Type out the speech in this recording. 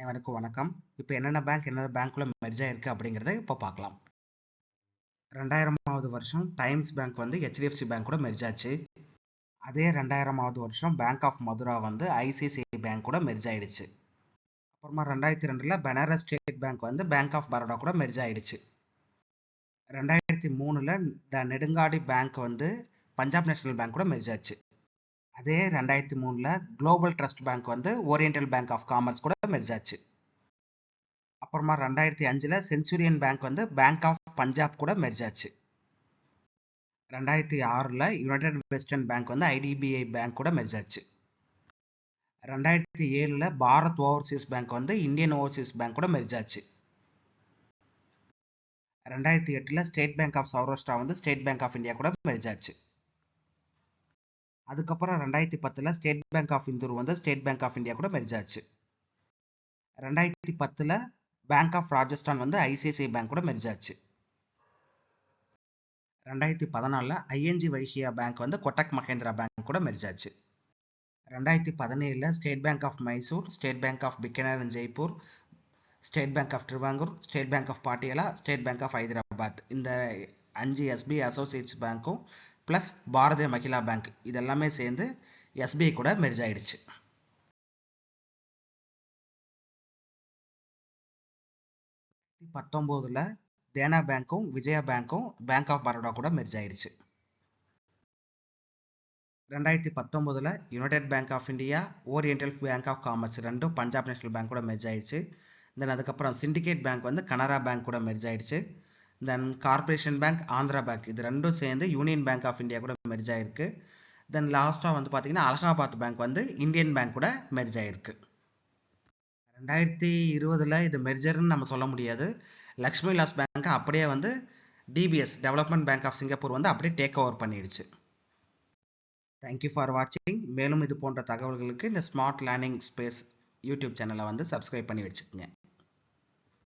அனைவருக்கும் வணக்கம். இப்போ என்னென்ன பேங்க்குள்ள மெர்ஜ் ஆயிருக்கு அப்படிங்கிறத இப்போ பார்க்கலாம். 2000வது வருஷம் டைம்ஸ் பேங்க் வந்து HDFC பேங்க் கூட மெர்ஜ் ஆச்சு. அதே 2000வது வருஷம் பேங்க் ஆஃப் மதுரா வந்து ICICI பேங்க் கூட மெர்ஜ் ஆயிடுச்சு. அப்புறமா 2002ல் பனாரஸ் ஸ்டேட் பேங்க் வந்து பேங்க் ஆஃப் பரோடா கூட மெர்ஜ் ஆயிடுச்சு. 2003ல் த நெடுங்காடி பேங்க் வந்து பஞ்சாப் நேஷனல் பேங்க் கூட மெர்ஜ் ஆச்சு. அதே 2003ல் குளோபல் ட்ரஸ்ட் பேங்க் வந்து ஓரியண்டல் பேங்க் ஆஃப் காமர்ஸ் கூட மெர்ஜ் ஆச்சு. அப்புறமா 2005ல் செஞ்சுரியன் பேங்க் வந்து பேங்க் ஆஃப் பஞ்சாப் கூட மெர்ஜ் ஆச்சு. 2006ல் யுனைடெட் வெஸ்டர்ன் பேங்க் வந்து IDBI பேங்க் கூட மெர்ஜ் ஆச்சு. 2007ல் பாரத் ஓவர்சீஸ் பேங்க் வந்து இந்தியன் ஓவர்சீஸ் பேங்க் கூட மெர்ஜ் ஆச்சு. 2008ல் ஸ்டேட் பேங்க் ஆஃப் சௌராஷ்டிரா வந்து ஸ்டேட் பேங்க் ஆஃப் இந்தியா கூட மெர்ஜ் ஆச்சு. அதுக்கப்புறம் 2010ல் ஸ்டேட் பேங்க் ஆஃப் இந்தூர் வந்து ஸ்டேட் பேங்க் ஆஃப் இந்தியா கூட மெர்ஜ் ஆச்சு. 2010ல் பேங்க் ஆஃப் ராஜஸ்தான் வந்து ICICI பேங்க் கூட மெர்ஜ் ஆச்சு. 2014ல் ING வைசியா பேங்க் வந்து கொட்டக் மஹேந்திரா பேங்க் கூட மெர்ஜ் ஆச்சு. 2017ல் state bank of Mysore, state bank of Bikaner and Jaipur, state bank of Travancore, state bank of Patiala, state bank of Hyderabad இந்த 5 SBI அசோசியேட்ஸ் பேங்க்கும் ப்ளஸ் பாரதிய மகிழா பேங்க் இதெல்லாமே சேர்ந்து SBI கூட மெர்ஜ் ஆயிடுச்சு. 2019ல் தேனா பேங்க்கும் விஜயா பேங்க்கும் பேங்க் ஆஃப் பரோடா கூட மெர்ஜ் ஆயிடுச்சு. 2019ல் united bank of India, oriental bank of commerce ரெண்டும் பஞ்சாப் நேஷனல் பேங்க் கூட மெர்ஜ் ஆயிடுச்சு. தென் அதுக்கப்புறம் சிண்டிகேட் பேங்க் வந்து கனரா பேங்க் கூட மெர்ஜ் ஆயிடுச்சு. தென் கார்பரேஷன் பேங்க், ஆந்திரா பேங்க் இது ரெண்டும் சேர்ந்து யூனியன் பேங்க் ஆஃப் இந்தியா கூட மெர்ஜ் ஆயிருக்கு. தென் லாஸ்ட்டாக வந்து பார்த்தீங்கன்னா அலகாபாத் பேங்க் வந்து இந்தியன் பேங்க் கூட மெர்ஜ் ஆயிருக்கு. 2020ல் இது மெர்ஜர்னு நம்ம சொல்ல முடியாது. லக்ஷ்மி விலாஸ் பேங்க் அப்படியே வந்து DBS development bank of Singapore வந்து அப்படியே டேக் ஓவர் பண்ணிடுச்சு. தேங்க்யூ ஃபார் வாட்சிங். மேலும் இது போன்ற தகவல்களுக்கு இந்த ஸ்மார்ட் லேர்னிங் ஸ்பேஸ் யூடியூப் சேனலை வந்து சப்ஸ்கிரைப் பண்ணி வச்சுக்கோங்க.